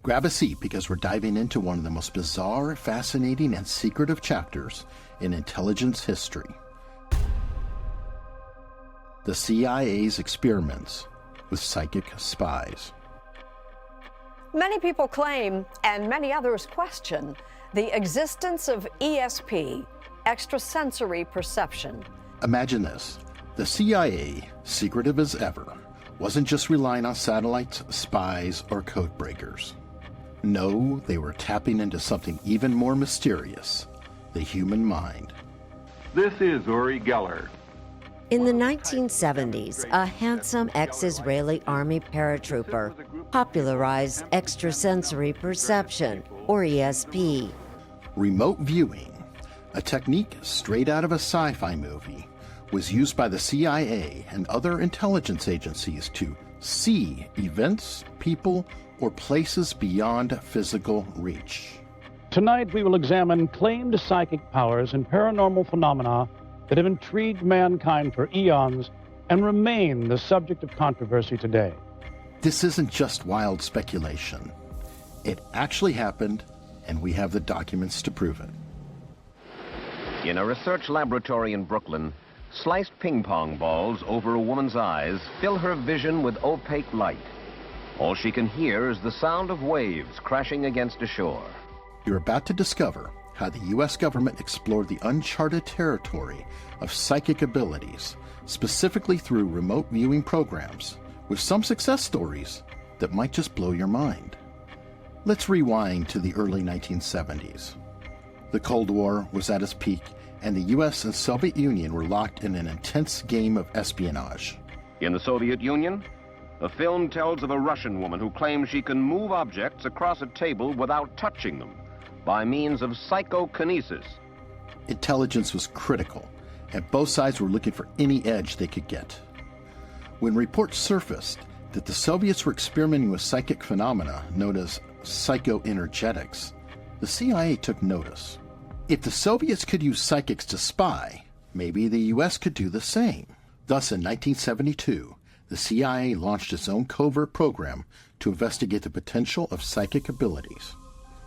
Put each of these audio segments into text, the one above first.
Grab a seat because we're diving into one of the most bizarre, fascinating, and secretive chapters in intelligence history. The CIA's experiments with psychic spies. Many people claim, and many others question, the existence of ESP, extrasensory perception. Imagine this. The CIA, secretive as ever, wasn't just relying on satellites, spies, or code breakers. No, they were tapping into something even more mysterious, the human mind. This is Uri Geller. In the 1970s, a handsome ex-Israeli army paratrooper popularized extrasensory perception, or ESP. Remote viewing, a technique straight out of a sci-fi movie, was used by the CIA and other intelligence agencies to see events, people, or places beyond physical reach. Tonight we will examine claimed psychic powers and paranormal phenomena that have intrigued mankind for eons and remain the subject of controversy today. This isn't just wild speculation. It actually happened, and we have the documents to prove it. In a research laboratory in Brooklyn, sliced ping-pong balls over a woman's eyes fill her vision with opaque light. All she can hear is the sound of waves crashing against a shore. You're about to discover how the U.S. government explored the uncharted territory of psychic abilities, specifically through remote viewing programs, with some success stories that might just blow your mind. Let's rewind to the early 1970s. The Cold War was at its peak, and the U.S. and Soviet Union were locked in an intense game of espionage. In the Soviet Union, a film tells of a Russian woman who claims she can move objects across a table without touching them by means of psychokinesis. Intelligence was critical, and both sides were looking for any edge they could get. When reports surfaced that the Soviets were experimenting with psychic phenomena known as psychoenergetics, the CIA took notice. If the Soviets could use psychics to spy, maybe the U.S. could do the same. Thus, in 1972, the CIA launched its own covert program to investigate the potential of psychic abilities.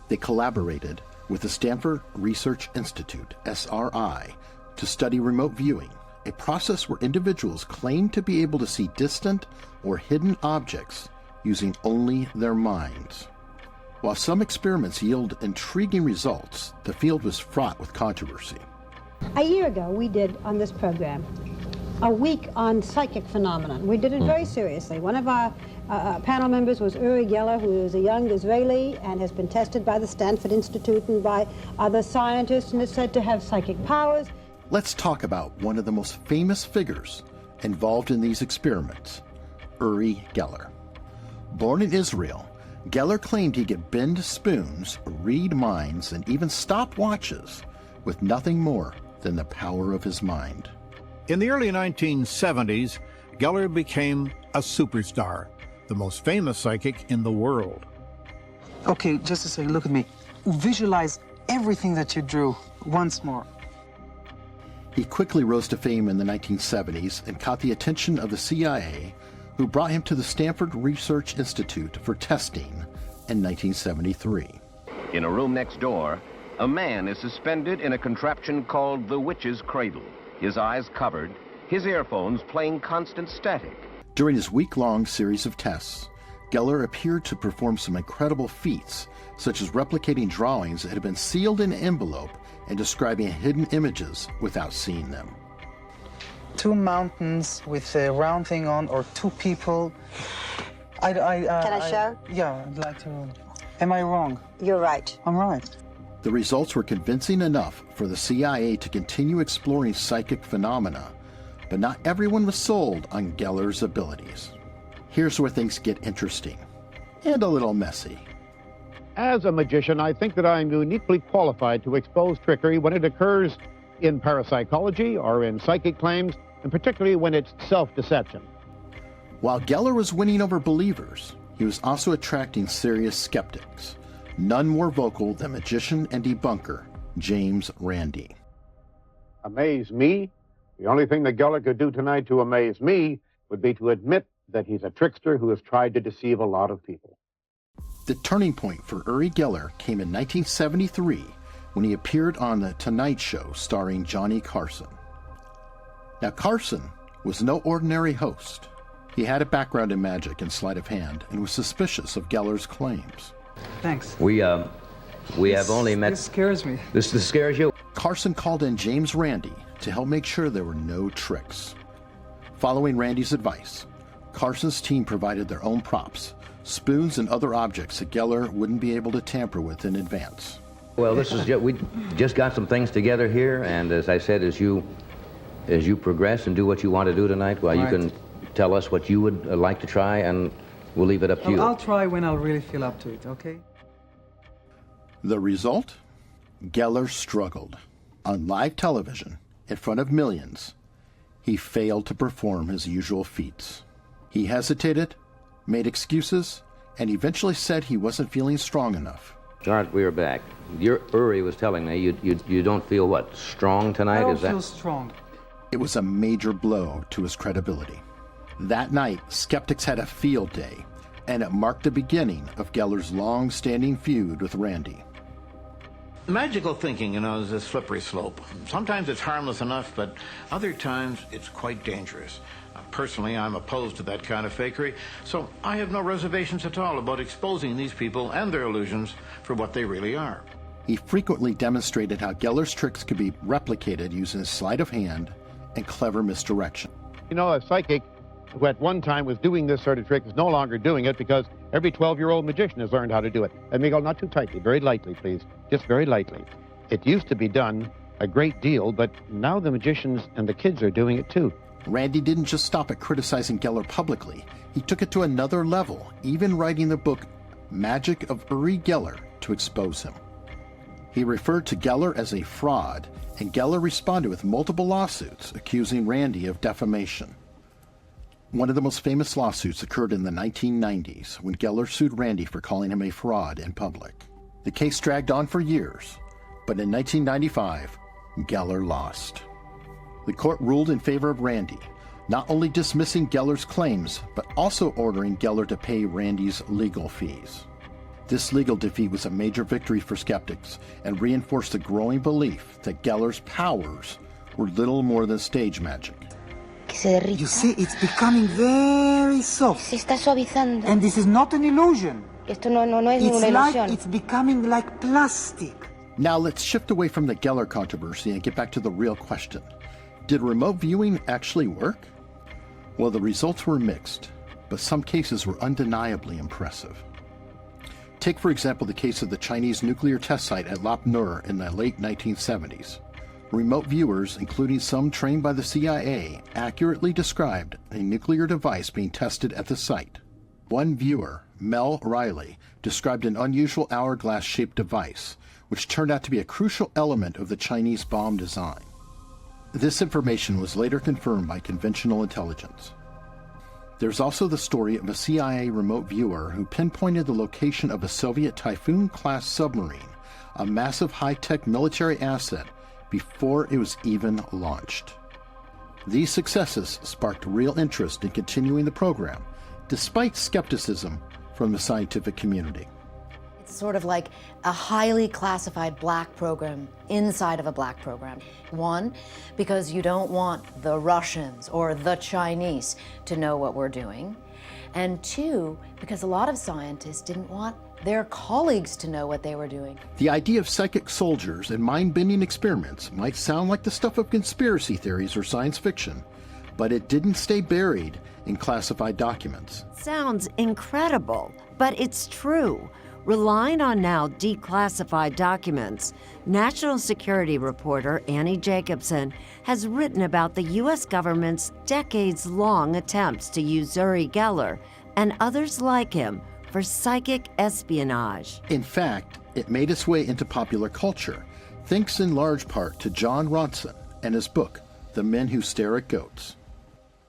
They collaborated with the Stanford Research Institute, SRI, to study remote viewing, a process where individuals claim to be able to see distant or hidden objects using only their minds. While some experiments yield intriguing results, the field was fraught with controversy. A year ago, we did on this program a week on psychic phenomenon. We did it very seriously. One of our panel members was Uri Geller, who is a young Israeli and has been tested by the Stanford Institute and by other scientists and is said to have psychic powers. Let's talk about one of the most famous figures involved in these experiments, Uri Geller. Born in Israel, Geller claimed he could bend spoons, read minds, and even stop watches with nothing more than the power of his mind. In the early 1970s, Geller became a superstar, the most famous psychic in the world. Okay, just a second, look at me. Visualize everything that you drew once more. He quickly rose to fame in the 1970s and caught the attention of the CIA, who brought him to the Stanford Research Institute for testing in 1973. In a room next door, a man is suspended in a contraption called the Witch's Cradle, his eyes covered, his earphones playing constant static. During his week-long series of tests, Geller appeared to perform some incredible feats, such as replicating drawings that had been sealed in an envelope and describing hidden images without seeing them. Two mountains with a round thing on, or two people. Can I show? Yeah, I'd like to. Am I wrong? You're right. I'm right. The results were convincing enough for the CIA to continue exploring psychic phenomena, but not everyone was sold on Geller's abilities. Here's where things get interesting and a little messy. As a magician, I think that I'm uniquely qualified to expose trickery when it occurs in parapsychology or in psychic claims, and particularly when it's self-deception. While Geller was winning over believers, he was also attracting serious skeptics, none more vocal than magician and debunker James Randi. Amaze me? The only thing that Geller could do tonight to amaze me would be to admit that he's a trickster who has tried to deceive a lot of people. The turning point for Uri Geller came in 1973 when he appeared on The Tonight Show starring Johnny Carson. Now, Carson was no ordinary host. He had a background in magic and sleight of hand and was suspicious of Geller's claims. Thanks. We have only met... This scares me. This scares you? Carson called in James Randi to help make sure there were no tricks. Following Randi's advice, Carson's team provided their own props, spoons and other objects that Geller wouldn't be able to tamper with in advance. Well, we just got some things together here, and as I said, as you progress and do what you want to do tonight, well, you can tell us what you would like to try, and we'll leave it up to you. I'll try when I'll really feel up to it, okay? The result? Geller struggled. On live television, in front of millions, he failed to perform his usual feats. He hesitated, made excuses, and eventually said he wasn't feeling strong enough. Sarge, we are back. Uri was telling me you don't feel, what, strong tonight? I don't feel strong. It was a major blow to his credibility. That night, skeptics had a field day, and it marked the beginning of Geller's long-standing feud with Randi. Magical thinking, is a slippery slope. Sometimes it's harmless enough, but other times it's quite dangerous. Personally, I'm opposed to that kind of fakery, so I have no reservations at all about exposing these people and their illusions for what they really are. He frequently demonstrated how Geller's tricks could be replicated using his sleight of hand and clever misdirection. A psychic who at one time was doing this sort of trick is no longer doing it because every 12-year-old magician has learned how to do it. And Miguel, not too tightly, very lightly, please. Just very lightly. It used to be done a great deal, but now the magicians and the kids are doing it too. Randi didn't just stop at criticizing Geller publicly. He took it to another level, even writing the book Magic of Uri Geller to expose him. He referred to Geller as a fraud, and Geller responded with multiple lawsuits accusing Randi of defamation. One of the most famous lawsuits occurred in the 1990s when Geller sued Randi for calling him a fraud in public. The case dragged on for years, but in 1995, Geller lost. The court ruled in favor of Randi, not only dismissing Geller's claims, but also ordering Geller to pay Randi's legal fees. This legal defeat was a major victory for skeptics and reinforced the growing belief that Geller's powers were little more than stage magic. You see, it's becoming very soft. Se está suavizando. And this is not an illusion. Esto no es ninguna ilusión. It's becoming like plastic. Now let's shift away from the Geller controversy and get back to the real question. Did remote viewing actually work? Well, the results were mixed, but some cases were undeniably impressive. Take, for example, the case of the Chinese nuclear test site at Lop Nur in the late 1970s. Remote viewers, including some trained by the CIA, accurately described a nuclear device being tested at the site. One viewer, Mel Riley, described an unusual hourglass-shaped device, which turned out to be a crucial element of the Chinese bomb design. This information was later confirmed by conventional intelligence. There's also the story of a CIA remote viewer who pinpointed the location of a Soviet Typhoon-class submarine, a massive high-tech military asset, before it was even launched. These successes sparked real interest in continuing the program, despite skepticism from the scientific community. It's sort of like a highly classified black program inside of a black program. One, because you don't want the Russians or the Chinese to know what we're doing. And two, because a lot of scientists didn't want their colleagues to know what they were doing. The idea of psychic soldiers and mind-bending experiments might sound like the stuff of conspiracy theories or science fiction, but it didn't stay buried in classified documents. Sounds incredible, but it's true. Relying on now declassified documents, National Security reporter Annie Jacobson has written about the U.S. government's decades-long attempts to use Uri Geller and others like him for psychic espionage. In fact, it made its way into popular culture, thanks in large part to John Ronson and his book, The Men Who Stare at Goats.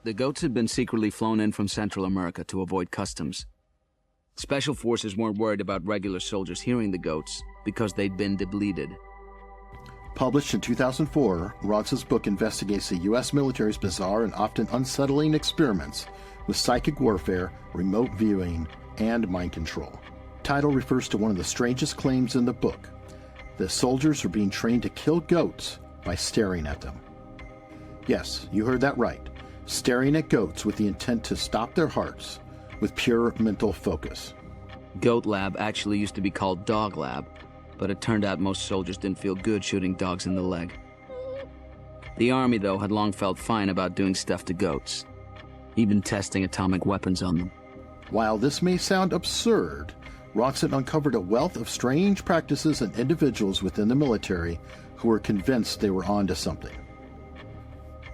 The goats had been secretly flown in from Central America to avoid customs. Special forces weren't worried about regular soldiers hearing the goats because they'd been depleted. Published in 2004, Ronson's book investigates the U.S. military's bizarre and often unsettling experiments with psychic warfare, remote viewing, and mind control. title refers to one of the strangest claims in the book. The soldiers were being trained to kill goats by staring at them. Yes, you heard that right. Staring at goats with the intent to stop their hearts with pure mental focus. Goat Lab actually used to be called Dog Lab, but it turned out most soldiers didn't feel good shooting dogs in the leg. The Army, though, had long felt fine about doing stuff to goats, even testing atomic weapons on them. While this may sound absurd, Ronson uncovered a wealth of strange practices and individuals within the military who were convinced they were onto something.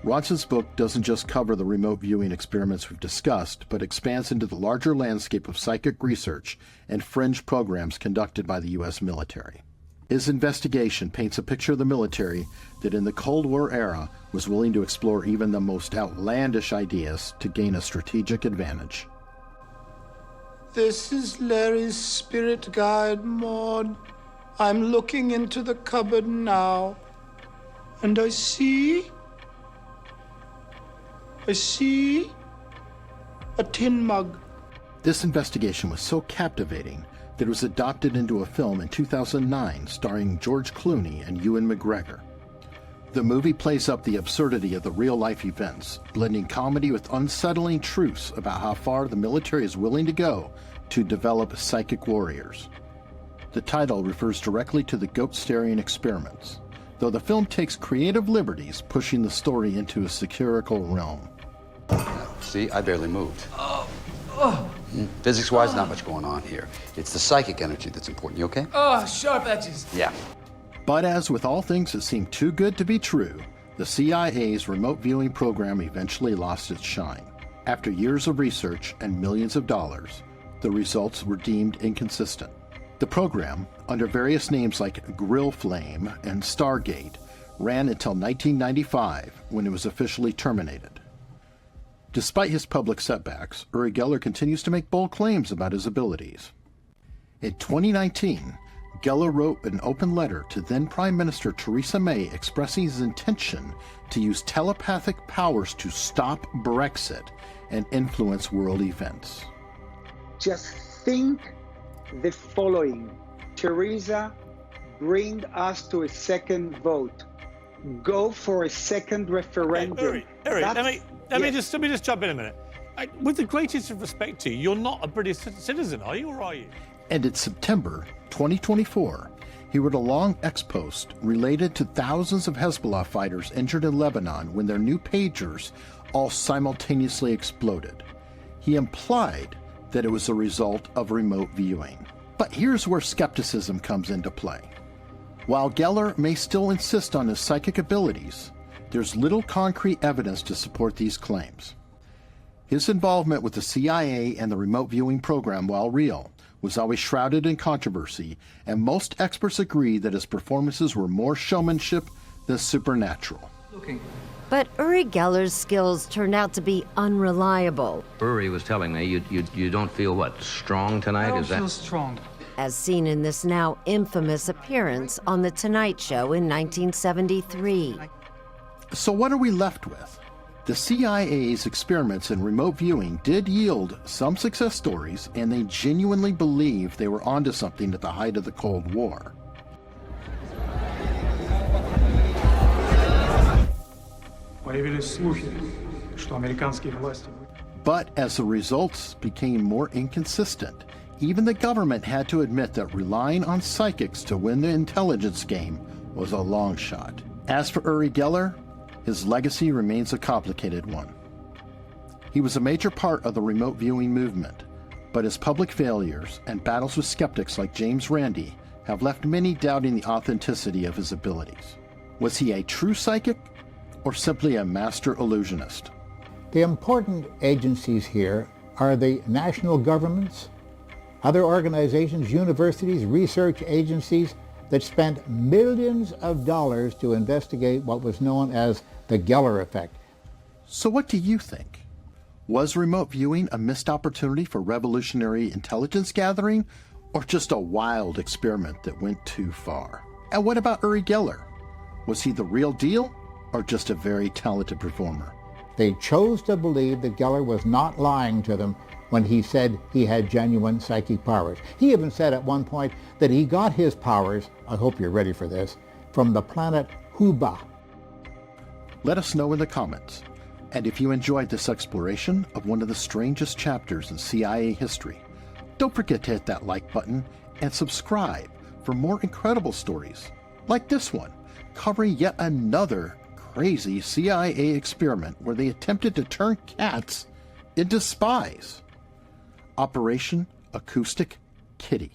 Ronson's book doesn't just cover the remote viewing experiments we've discussed, but expands into the larger landscape of psychic research and fringe programs conducted by the U.S. military. His investigation paints a picture of the military that in the Cold War era was willing to explore even the most outlandish ideas to gain a strategic advantage. This is Larry's spirit guide, Maud. I'm looking into the cupboard now, and I see a tin mug. This investigation was so captivating that it was adopted into a film in 2009 starring George Clooney and Ewan McGregor. The movie plays up the absurdity of the real-life events, blending comedy with unsettling truths about how far the military is willing to go to develop psychic warriors. The title refers directly to the goat-staring experiments, though the film takes creative liberties pushing the story into a satirical realm. See, I barely moved. Physics-wise, not much going on here. It's the psychic energy that's important. You okay? Oh, sharp edges. Yeah. But as with all things that seem too good to be true, the CIA's remote viewing program eventually lost its shine. After years of research and millions of dollars, the results were deemed inconsistent. The program, under various names like Grill Flame and Stargate, ran until 1995 when it was officially terminated. Despite his public setbacks, Uri Geller continues to make bold claims about his abilities. In 2019, Geller wrote an open letter to then Prime Minister Theresa May expressing his intention to use telepathic powers to stop Brexit and influence world events. Just think the following. Theresa, bring us to a second vote. Go for a second referendum. Uri, let me just jump in a minute. With the greatest of respect to you, you're not a British citizen, are you, or are you? And in September 2024, he wrote a long ex-post related to thousands of Hezbollah fighters injured in Lebanon when their new pagers all simultaneously exploded. He implied that it was a result of remote viewing. But here's where skepticism comes into play. While Geller may still insist on his psychic abilities, there's little concrete evidence to support these claims. His involvement with the CIA and the remote viewing program, while real, was always shrouded in controversy, and most experts agree that his performances were more showmanship than supernatural. But Uri Geller's skills turned out to be unreliable. Uri was telling me you don't feel, what, strong tonight? I don't Is that feel strong. As seen in this now infamous appearance on The Tonight Show in 1973. So what are we left with? The CIA's experiments in remote viewing did yield some success stories, and they genuinely believed they were onto something at the height of the Cold War. But as the results became more inconsistent, even the government had to admit that relying on psychics to win the intelligence game was a long shot. As for Uri Geller, his legacy remains a complicated one. He was a major part of the remote viewing movement, but his public failures and battles with skeptics like James Randi have left many doubting the authenticity of his abilities. Was he a true psychic or simply a master illusionist? The important agencies here are the national governments, other organizations, universities, research agencies that spent millions of dollars to investigate what was known as the Geller effect. So what do you think? Was remote viewing a missed opportunity for revolutionary intelligence gathering, or just a wild experiment that went too far? And what about Uri Geller? Was he the real deal, or just a very talented performer? They chose to believe that Geller was not lying to them when he said he had genuine psychic powers. He even said at one point that he got his powers, I hope you're ready for this, from the planet Huba. Let us know in the comments. And if you enjoyed this exploration of one of the strangest chapters in CIA history, don't forget to hit that like button and subscribe for more incredible stories like this one, covering yet another crazy CIA experiment where they attempted to turn cats into spies. Operation Acoustic Kitty.